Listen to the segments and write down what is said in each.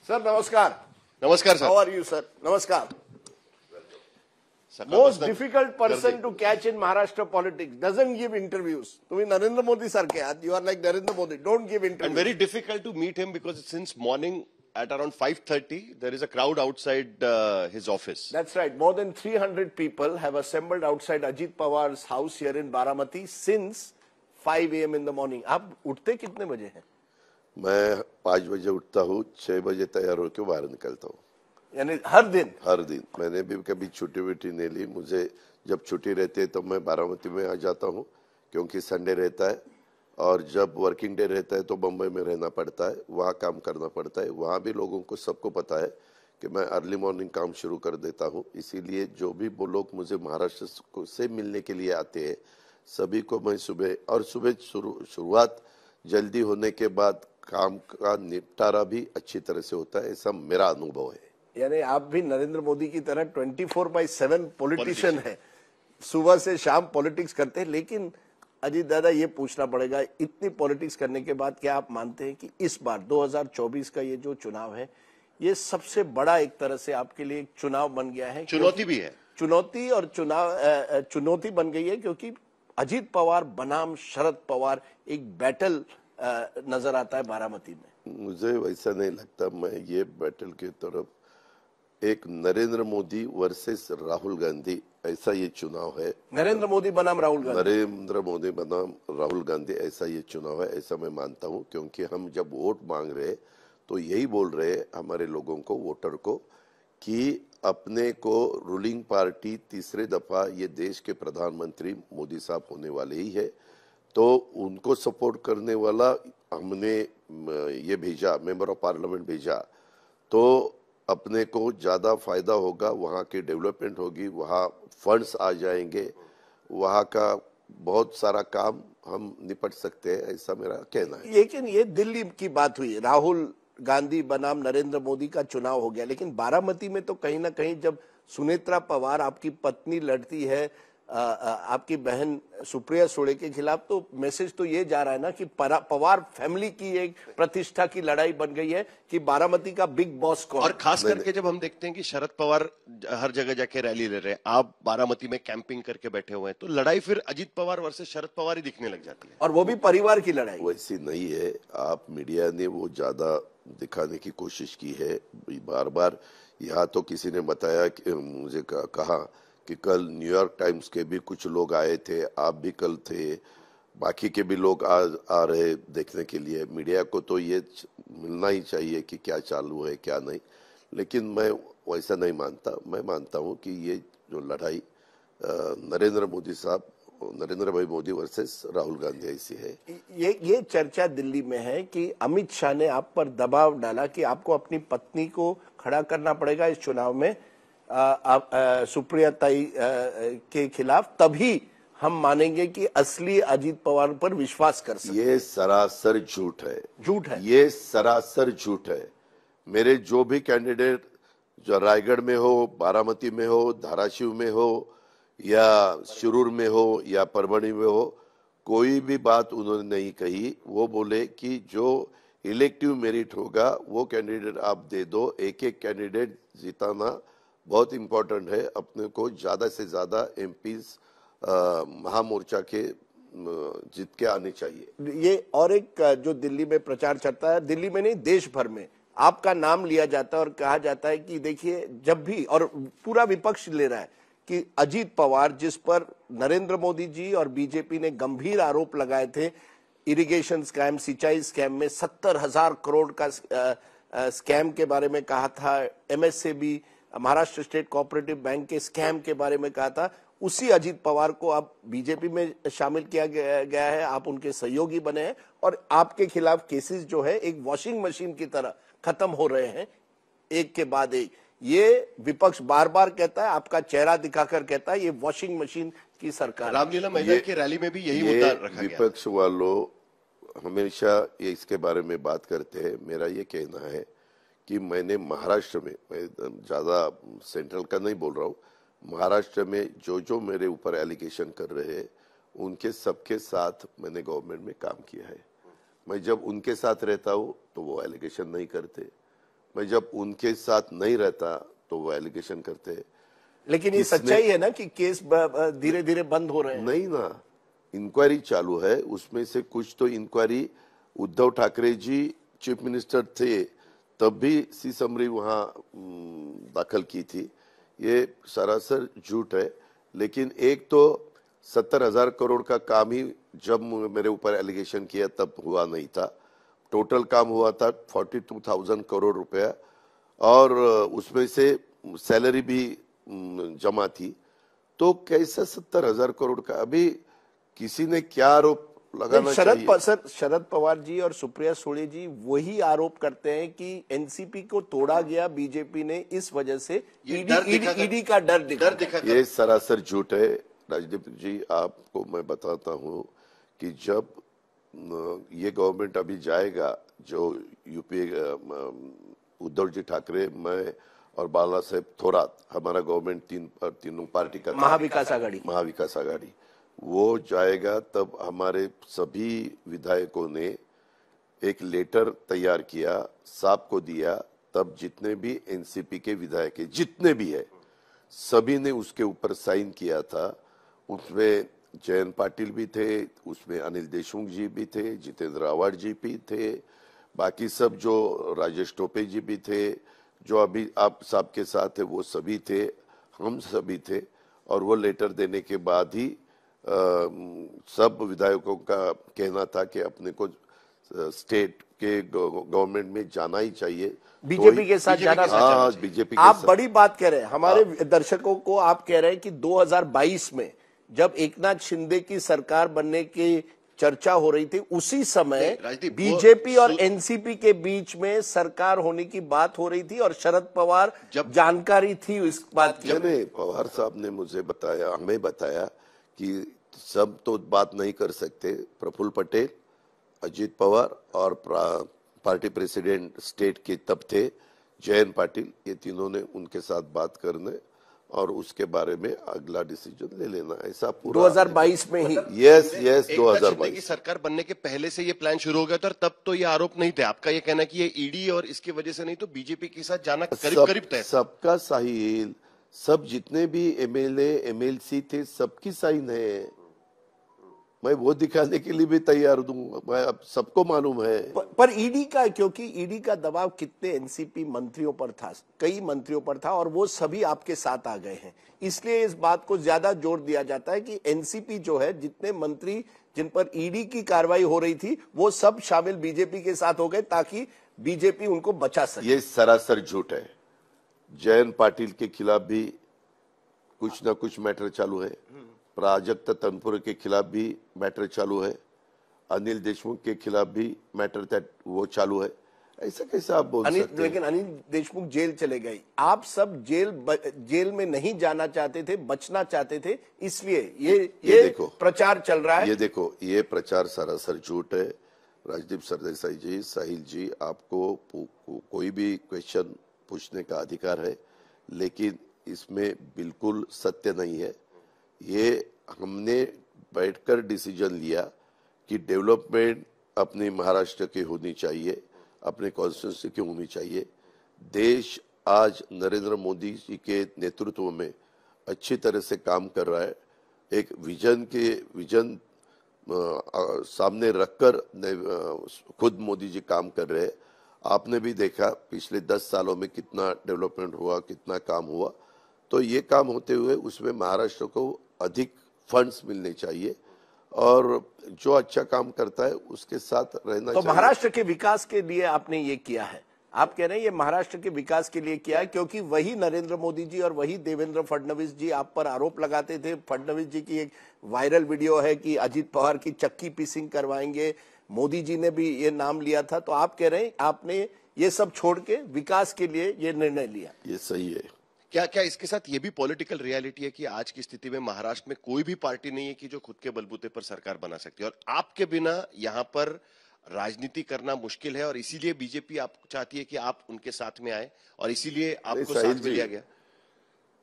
Sir नमस्कार. नमस्कार sir. How are you, sir? नमस्कार. सकाळपासून Most difficult person to catch in Maharashtra politics doesn't give interviews. तुम्ही नरेंद्र मोदी सारखे आहात. You are like Narendra Modi. Don't give and interviews. very difficult to meet him because since morning at around 5:30 there is a crowd outside his office. That's right. More than 300 people have assembled outside Ajit Pawar's house here in Baramati since 5 a.m. in the morning. आप उठते कितने बजे हैं? मैं 5 बजे उठता हूँ, 6 बजे तैयार होकर बाहर निकलता हूँ. यानी हर दिन? हर दिन. मैंने भी कभी छुट्टी वुट्टी नहीं ली. मुझे जब छुट्टी रहती है तो मैं बारामती में आ जाता हूँ क्योंकि संडे रहता है, और जब वर्किंग डे रहता है तो बम्बई में रहना पड़ता है, वहाँ काम करना पड़ता है. वहाँ भी लोगों को सबको पता है कि मैं अर्ली मॉर्निंग काम शुरू कर देता हूँ. इसीलिए जो भी वो लोग मुझे महाराष्ट्र से मिलने के लिए आते हैं सभी को मैं सुबह शुरुआत जल्दी होने के बाद काम का निपटारा भी अच्छी तरह से होता है. ऐसा मेरा अनुभव है. यानी आप भी नरेंद्र मोदी की तरह 24/7 पॉलिटिशियन है. सुबह से शाम पॉलिटिक्स करते हैं. लेकिन अजीत दादा, ये पूछना पड़ेगा, इतनी पॉलिटिक्स करने के बाद क्या आप मानते हैं कि इस बार 2024 का ये जो चुनाव है ये सबसे बड़ा एक तरह से आपके लिए एक चुनाव बन गया है? चुनौती भी है. चुनौती और चुनौती बन गई है क्योंकि अजीत पवार बनाम शरद पवार एक बैटल नजर आता है बारामती में. मुझे वैसा नहीं लगता. मैं ये बैटल की तरफ एक नरेंद्र मोदी वर्सेस राहुल गांधी ऐसा ये चुनाव है. नरेंद्र मोदी बनाम राहुल गांधी. नरेंद्र मोदी बनाम राहुल गांधी ऐसा ये चुनाव है, ऐसा मैं मानता हूँ. क्योंकि हम जब वोट मांग रहे तो यही बोल रहे हमारे लोगों को, वोटर को, कि अपने को रूलिंग पार्टी तीसरे दफा ये देश के प्रधानमंत्री मोदी साहब होने वाले ही है, तो उनको सपोर्ट करने वाला हमने ये भेजा, मेंबर ऑफ पार्लियामेंट भेजा, तो अपने को ज़्यादा फायदा होगा, वहाँ की डेवलपमेंट होगी, वहाँ फंड्स आ जाएंगे, वहाँ का बहुत सारा काम हम निपट सकते हैं, ऐसा मेरा कहना है. लेकिन ये दिल्ली की बात हुई, राहुल गांधी बनाम नरेंद्र मोदी का चुनाव हो गया. लेकिन बारामती में तो कहीं ना कहीं जब सुनेत्रा पवार आपकी पत्नी लड़ती है आपकी बहन सुप्रिया सुळे के खिलाफ, तो मैसेज तो ये जा रहा है ना कि पवार फैमिली की एक प्रतिष्ठा की लड़ाई बन गई है कि बारामती का बिग बॉस कौन. और खास करके जब हम देखते हैं कि शरद पवार हर जगह जाके रैली ले रहे हैं, आप बारामती में कैंपिंग करके बैठे हुए हैं, तो लड़ाई फिर अजीत पवार वर्सेस शरद पवार ही दिखने लग जाती है. और वो भी परिवार की लड़ाई. वैसी नहीं है. आप मीडिया ने वो ज्यादा दिखाने की कोशिश की है बार बार. यहाँ तो किसी ने बताया कि मुझे कहा कि कल न्यूयॉर्क टाइम्स के भी कुछ लोग आए थे, आप भी कल थे, बाकी के भी लोग आ रहे देखने के लिए. मीडिया को तो ये मिलना ही चाहिए कि क्या चालू है क्या नहीं. लेकिन मैं वैसा नहीं मानता. मैं मानता हूँ कि ये जो लड़ाई नरेंद्र भाई मोदी वर्सेस राहुल गांधी ऐसी है. ये चर्चा दिल्ली में है कि अमित शाह ने आप पर दबाव डाला कि आपको अपनी पत्नी को खड़ा करना पड़ेगा इस चुनाव में सुप्रिया ताई के खिलाफ, तभी हम मानेंगे कि असली अजीत पवार पर विश्वास कर सकते. ये सरासर झूठ है. झूठ है. ये सरासर झूठ है. मेरे जो भी कैंडिडेट जो रायगढ़ में हो, बारामती में हो, धाराशिव में हो, या शिरूर में हो, या परभणी में हो, कोई भी बात उन्होंने नहीं कही. वो बोले कि जो इलेक्टिव मेरिट होगा वो कैंडिडेट आप दे दो. एक एक कैंडिडेट जिताना बहुत इम्पोर्टेंट है. अपने को ज्यादा से ज्यादा एमपीज महामोर्चा के जीत के आने चाहिए. ये और एक जो दिल्ली में प्रचार चलता है, दिल्ली में नहीं देश भर में आपका नाम लिया जाता है और कहा जाता है कि देखिए जब भी, और पूरा विपक्ष ले रहा है कि अजीत पवार, जिस पर नरेंद्र मोदी जी और बीजेपी ने गंभीर आरोप लगाए थे, इरिगेशन स्कैम, सिंचाई स्कैम में 70,000 करोड़ का स्कैम के बारे में कहा था, एमएसएबी महाराष्ट्र स्टेट कोऑपरेटिव बैंक के स्कैम के बारे में कहा था, उसी अजीत पवार को अब बीजेपी में शामिल किया गया है, आप उनके सहयोगी बने हैं और आपके खिलाफ केसेस जो है एक वॉशिंग मशीन की तरह खत्म हो रहे हैं एक के बाद एक. ये विपक्ष बार बार कहता है, आपका चेहरा दिखाकर कहता है ये वॉशिंग मशीन की सरकार. रामलीला मैदान की रैली में भी यही मुद्दा रखा गया. विपक्ष वालों हमेशा ये इसके बारे में बात करते हैं. मेरा ये कहना है कि मैंने महाराष्ट्र में, मैं ज्यादा सेंट्रल का नहीं बोल रहा हूँ, महाराष्ट्र में जो मेरे ऊपर एलिगेशन कर रहे हैं उनके सबके साथ मैंने गवर्नमेंट में काम किया है. मैं जब उनके साथ रहता हूँ तो वो एलिगेशन नहीं करते. मैं जब उनके साथ नहीं रहता तो वो एलिगेशन करते हैं। लेकिन ये सच्चाई है ना कि केस धीरे धीरे बंद हो रहे हैं। नहीं ना, इंक्वायरी चालू है, उसमें से कुछ तो inquiry Uddhav Thackeray ji chief minister थे तब भी सी समरी वहां दाखिल की थी। ये सरासर झूठ है। लेकिन एक तो 70,000 करोड़ का काम ही जब मेरे ऊपर एलिगेशन किया तब हुआ नहीं था। टोटल काम हुआ था 42,000 करोड़ रुपया, और उसमें से सैलरी भी जमा थी। तो कैसा 70,000 करोड़ का? अभी किसी ने क्या आरोप लगाना चाहिए? शरद पवार जी और सुप्रिया सुळे जी वही आरोप करते हैं कि एनसीपी को तोड़ा गया बीजेपी ने, इस वजह से ईडी का डर दिखा। ये सरासर झूठ है। राजदीप जी, आपको मैं बताता हूँ कि जब ये गवर्नमेंट अभी जाएगा, जो यूपी उद्धव जी ठाकरे, मैं और बाला साहेब थोरात, हमारा गवर्नमेंट तीनों पार्टी का महाविकास आघाड़ी, वो जाएगा, तब हमारे सभी विधायकों ने एक लेटर तैयार किया, साहब को दिया। तब जितने भी एनसीपी के विधायक है, जितने भी है, सभी ने उसके ऊपर साइन किया था। उसमें जयंत पाटिल भी थे, उसमें अनिल देशमुख जी भी थे, जितेंद्र आवाड़ जी भी थे, बाकी सब जो राजेश टोपे जी भी थे, जो अभी आप साहब के साथ है वो सभी थे, हम सभी थे। और वो लेटर देने के बाद ही सब विधायकों का कहना था कि अपने को स्टेट के गवर्नमेंट में जाना ही चाहिए, बीजेपी के साथ जाना। हाँ, बीजेपी के आप साथ। बड़ी बात कह रहे हैं। हमारे दर्शकों को आप कह रहे हैं कि 2022 में जब एकनाथ शिंदे की सरकार बनने की चर्चा हो रही थी, उसी समय बीजेपी और एनसीपी के बीच में सरकार होने की बात हो रही थी, और शरद पवार जब जानकारी थी इस बात की। पवार साहब ने मुझे बताया, हमें बताया कि सब तो बात नहीं कर सकते। प्रफुल्ल पटेल, अजीत पवार और पार्टी प्रेसिडेंट स्टेट के तब थे जयंत पाटिल, ये तीनों ने उनके साथ बात करने और उसके बारे में अगला डिसीजन ले लेना, ऐसा पूरा 2022 में ही। यस 2022 की सरकार बनने के पहले से ये प्लान शुरू हो गया था, और तब तो ये आरोप नहीं थे। आपका ये कहना कि ये ईडी और इसकी वजह से नहीं, तो बीजेपी के साथ जाना करीब तय। सबका साहिल, सब जितने भी एमएलए एमएलसी थे, सबकी साइन है। मैं वो दिखाने के लिए भी तैयार हूँ, मैं अब सबको मालूम है। पर ईडी का, क्योंकि ईडी का दबाव कितने एनसीपी मंत्रियों पर था, कई मंत्रियों पर था, और वो सभी आपके साथ आ गए हैं, इसलिए इस बात को ज्यादा जोर दिया जाता है कि एनसीपी जो है, जितने मंत्री जिन पर ईडी की कार्रवाई हो रही थी, वो सब शामिल बीजेपी के साथ हो गए, ताकि बीजेपी उनको बचा सके। ये सरासर झूठ है। जयंत पाटिल के खिलाफ भी कुछ ना कुछ मैटर चालू है, प्राजक्त तनपुरे के खिलाफ भी मैटर चालू है, अनिल देशमुख के खिलाफ भी मैटर वो चालू है। ऐसा कैसे आप बोल सकते हैं? लेकिन अनिल देशमुख जेल चले गए, आप सब जेल में नहीं जाना चाहते थे, बचना चाहते थे, इसलिए ये देखो प्रचार चल रहा है। ये देखो, ये प्रचार सरासर झूठ है। राजदीप सरदेसाई जी, साहिल जी, आपको कोई भी क्वेश्चन पूछने का अधिकार है, लेकिन इसमें बिल्कुल सत्य नहीं है। ये हमने बैठकर डिसीजन लिया कि डेवलपमेंट अपने महाराष्ट्र की होनी चाहिए, अपने कॉन्स्टिट्यूंसी की होनी चाहिए। देश आज नरेंद्र मोदी जी के नेतृत्व में अच्छी तरह से काम कर रहा है। एक विजन सामने रखकर खुद मोदी जी काम कर रहे हैं। आपने भी देखा पिछले 10 सालों में कितना डेवलपमेंट हुआ, कितना काम हुआ। तो ये काम होते हुए उसमें महाराष्ट्र को अधिक फंड्स मिलने चाहिए, और जो अच्छा काम करता है उसके साथ रहना चाहिए। महाराष्ट्र के विकास के लिए आपने ये किया है, आप कह रहे हैं ये महाराष्ट्र के विकास के लिए किया है, क्योंकि वही नरेंद्र मोदी जी और वही देवेंद्र फडणवीस जी आप पर आरोप लगाते थे। फडणवीस जी की एक वायरल वीडियो है कि अजीत पवार की चक्की पीसिंग करवाएंगे, मोदी जी ने भी ये नाम लिया था। तो आप कह रहे हैं आपने ये सब छोड़ के विकास के लिए ये निर्णय लिया। ये सही है। क्या इसके साथ ये भी पॉलिटिकल रियलिटी है कि आज की स्थिति में महाराष्ट्र में कोई भी पार्टी नहीं है कि जो खुद के बलबूते पर सरकार बना सकती है, और आपके बिना यहाँ पर राजनीति करना मुश्किल है, और इसीलिए बीजेपी आप चाहती है कि आप उनके साथ में आए, और इसीलिए आपको साथ में लिया गया।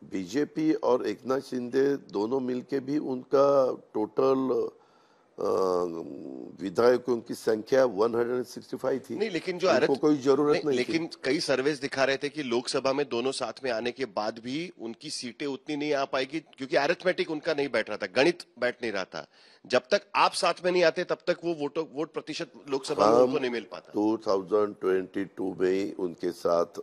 बीजेपी और एकनाथ शिंदे दोनों मिलके भी उनका टोटल विधायकों की संख्या 165 थी। नहीं, लेकिन जो उनको कोई जरूरत नहीं थी। लेकिन कई सर्वेस दिखा रहे थे कि लोकसभा में दोनों साथ में आने के बाद भी उनकी सीटें उतनी नहीं आ पाएगी, क्योंकि अरिथमेटिक उनका नहीं बैठ रहा था, गणित बैठ नहीं रहा था। जब तक आप साथ में नहीं आते तब तक वो वोट प्रतिशत लोकसभा में उनको नहीं मिल पाता। 2022 में ही उनके साथ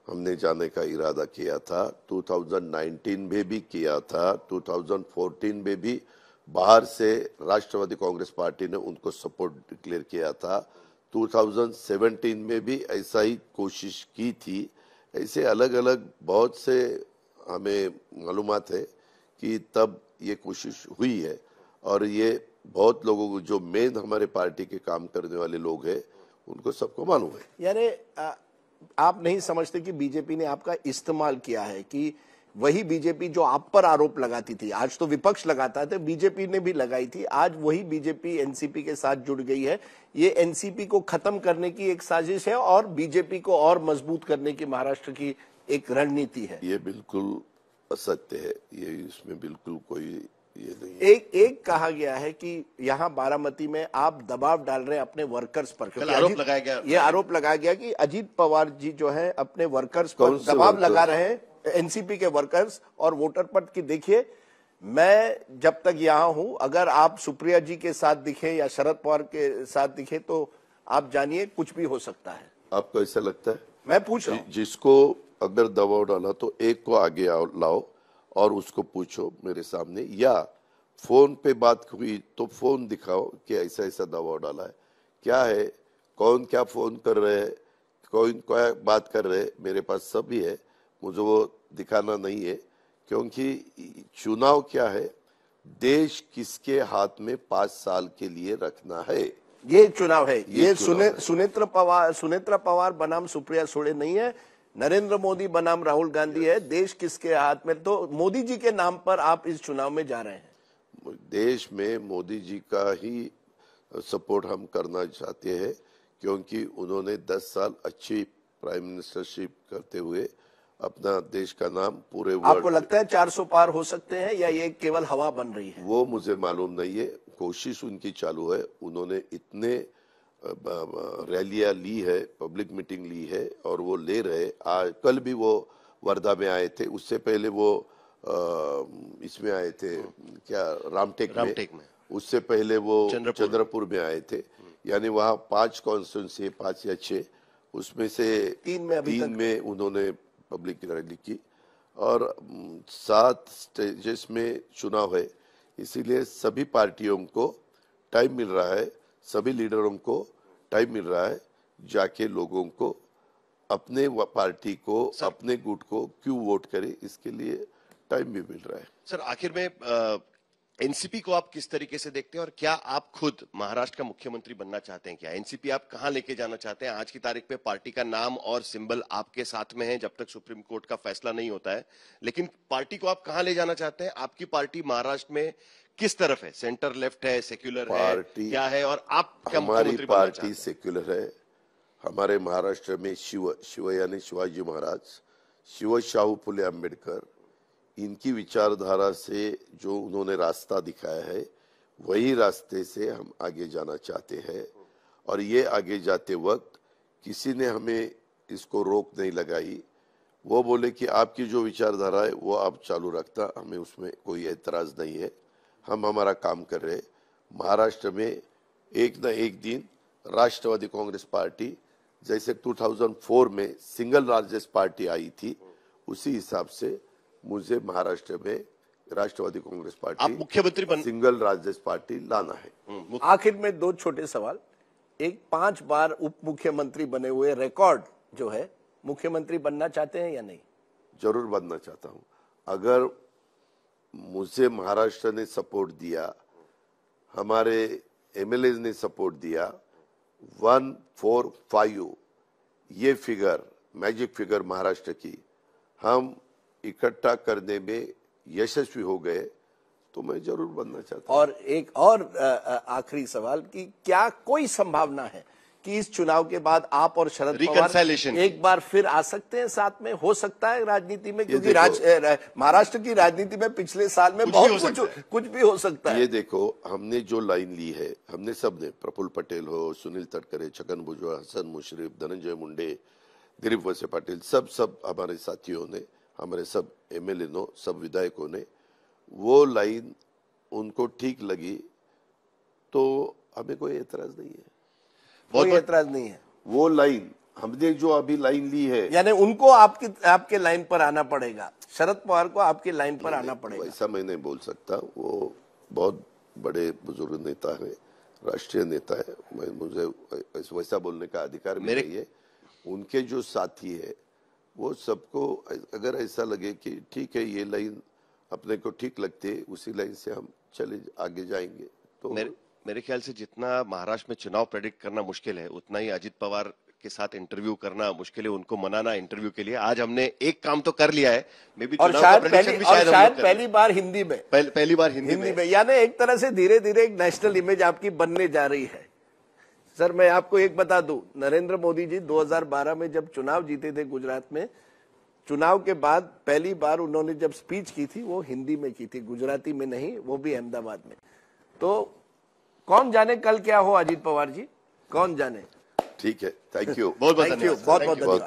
हमने जाने का इरादा किया था, 2019 में भी किया था, 2014 में भी बाहर से राष्ट्रवादी कांग्रेस पार्टी ने उनको सपोर्ट डिक्लेयर किया था, 2017 में भी ऐसा ही कोशिश की थी। ऐसे अलग अलग बहुत से हमें मालूमात है कि तब ये कोशिश हुई है, और ये बहुत लोगों को जो मेन हमारे पार्टी के काम करने वाले लोग हैं उनको सबको मालूम है। यानी आप नहीं समझते कि बीजेपी ने आपका इस्तेमाल किया है, कि वही बीजेपी जो आप पर आरोप लगाती थी, आज तो विपक्ष लगाता था, बीजेपी ने भी लगाई थी, आज वही बीजेपी एनसीपी के साथ जुड़ गई है। ये एनसीपी को खत्म करने की एक साजिश है और बीजेपी को और मजबूत करने की महाराष्ट्र की एक रणनीति है। ये बिल्कुल असत्य है, ये इसमें बिल्कुल कोई ये नहीं है। एक कहा गया है कि यहाँ बारामती में आप दबाव डाल रहे हैं अपने वर्कर्स पर, कल आरोप लगाया गया, ये आरोप लगाया गया कि अजीत पवार जी जो है अपने वर्कर्स पर कौन से दबाव वर्कर्स? लगा रहे हैं, एनसीपी के वर्कर्स और वोटर पर, कि देखिए मैं जब तक यहाँ हूं, अगर आप सुप्रिया जी के साथ दिखे या शरद पवार के साथ दिखे तो आप जानिए कुछ भी हो सकता है। आपको ऐसा लगता है? मैं पूछ रहा हूं। जिसको अगर दबाव डाला तो एक को आगे लाओ और उसको पूछो मेरे सामने, या फोन पे बात हुई तो फोन दिखाओ कि ऐसा ऐसा दबाव डाला है, क्या है, कौन क्या फोन कर रहे हैं, कौन क्या बात कर रहे हैं, मेरे पास सब ही है, मुझे वो दिखाना नहीं है। क्योंकि चुनाव क्या है, देश किसके हाथ में 5 साल के लिए रखना है, ये चुनाव है। ये चुनाव है। सुनेत्रा पवार बनाम सुप्रिया सुळे नहीं है, नरेंद्र मोदी बनाम राहुल गांधी है। देश किसके हाथ में, तो मोदी जी के नाम पर आप इस चुनाव में जा रहे हैं। देश में मोदी जी का ही सपोर्ट हम करना चाहते हैं, क्योंकि उन्होंने 10 साल अच्छी प्राइम मिनिस्टरशिप करते हुए अपना देश का नाम पूरे वर्ल्ड। आपको लगता है 400 पार हो सकते हैं या ये केवल हवा बन रही है? वो मुझे मालूम नहीं है, कोशिश उनकी चालू है। उन्होंने इतने रैलियां ली है, पब्लिक मीटिंग ली है, और वो ले रहे। आज कल भी वो वर्धा में आए थे, उससे पहले वो इसमें आए थे, क्या रामटेक में, उससे पहले वो चंद्रपुर में आए थे। यानी वहाँ 5 कॉन्स्टिट्यूंसी, 5 या 6, उसमें से 3 में उन्होंने पब्लिक रैली की, और 7 स्टेजेस में चुनाव है। इसीलिए सभी पार्टियों को टाइम मिल रहा है, सभी लीडरों को टाइम मिल रहा है, जाके लोगों को अपने पार्टी को, अपने गुट को क्यों वोट करे, इसके लिए टाइम भी मिल रहा है। सर, आखिर में एनसीपी को आप किस तरीके से देखते हैं, और क्या आप खुद महाराष्ट्र का मुख्यमंत्री बनना चाहते हैं? क्या एनसीपी आप कहां लेके जाना चाहते हैं? आज की तारीख पे पार्टी का नाम और सिंबल आपके साथ में है जब तक सुप्रीम कोर्ट का फैसला नहीं होता है, लेकिन पार्टी को आप कहां ले जाना चाहते हैं? आपकी पार्टी महाराष्ट्र में किस तरफ है? सेंटर लेफ्ट है, सेक्युलर है, क्या है, और आप क्या मुख्यमंत्री बनना चाहते हैं? पार्टी सेक्युलर है। हमारे महाराष्ट्र में शिव यानी शिवाजी महाराज, शिव शाहू फुले अम्बेडकर, इनकी विचारधारा से जो उन्होंने रास्ता दिखाया है, वही रास्ते से हम आगे जाना चाहते हैं। और ये आगे जाते वक्त किसी ने हमें इसको रोक नहीं लगाई। वो बोले कि आपकी जो विचारधारा है वो आप चालू रखता, हमें उसमें कोई एतराज नहीं है, हम हमारा काम कर रहे। महाराष्ट्र में एक न एक दिन राष्ट्रवादी कांग्रेस पार्टी, जैसे 2004 में सिंगल लार्जेस्ट पार्टी आई थी, उसी हिसाब से मुझे महाराष्ट्र में राष्ट्रवादी कांग्रेस पार्टी, आप मुख्यमंत्री सिंगल लार्जेस्ट पार्टी लाना है। आखिर में 2 छोटे सवाल। एक, 5 बार उप मुख्यमंत्री बने हुए रिकॉर्ड जो है, मुख्यमंत्री बनना चाहते हैं या नहीं? जरूर बनना चाहता हूं। अगर मुझे महाराष्ट्र ने सपोर्ट दिया, हमारे एमएलए ने सपोर्ट दिया, 145 ये फिगर, मैजिक फिगर महाराष्ट्र की हम इकट्ठा करने में यशस्वी हो गए, तो मैं जरूर बनना चाहता हूं। और एक और आखिरी सवाल कि क्या कोई संभावना है कि इस चुनाव के बाद आप और शरद पवार Reconciliation. एक बार फिर आ सकते हैं साथ में? हो सकता है राजनीति में, क्योंकि देखो, महाराष्ट्र की राजनीति में पिछले साल में कुछ भी हो बहुत सकता है। कुछ भी हो सकता है। ये देखो, हमने जो लाइन ली है, हमने सबने, प्रफुल्ल पटेल हो, सुनील तटकरे, छगन भुजबल, हसन मुश्रीफ, धनंजय मुंडे, दिलीप वळसे पाटिल, सब हमारे साथियों ने, हमारे सब एमएलए नो, सब विधायकों ने वो लाइन उनको ठीक लगी तो हमें कोई एतराज नहीं है। कोई एतराज नहीं है। वो लाइन हमने जो अभी लाइन ली है, यानी उनको आपके लाइन पर आना पड़ेगा, शरद पवार को आपके लाइन पर आना पड़ेगा। वैसा मैं नहीं बोल सकता। वो बहुत बड़े बुजुर्ग नेता है, राष्ट्रीय नेता है, मुझे वैसा बोलने का अधिकार भी नहीं है। उनके जो साथी है वो सबको अगर ऐसा लगे कि ठीक है ये लाइन अपने को ठीक लगती है, उसी लाइन से हम चले आगे जाएंगे। तो मेरे ख्याल से जितना महाराष्ट्र में चुनाव प्रेडिक्ट करना मुश्किल है, उतना ही अजित पवार के साथ इंटरव्यू करना मुश्किल है, उनको मनाना इंटरव्यू के लिए। आज हमने एक काम तो कर लिया है, मे बी और शायद पहली बार हिंदी में, पहली बार हिंदी में। यानी एक तरह से धीरे धीरे एक नेशनल इमेज आपकी बनने जा रही है। सर मैं आपको एक बता दूं, नरेंद्र मोदी जी 2012 में जब चुनाव जीते थे गुजरात में, चुनाव के बाद पहली बार उन्होंने जब स्पीच की थी वो हिंदी में की थी, गुजराती में नहीं, वो भी अहमदाबाद में। तो कौन जाने कल क्या हो अजीत पवार जी, कौन जाने। ठीक है, थैंक यू, बहुत बहुत थैंक यू, धन्यवाद। बहुत बहुत धन्यवाद।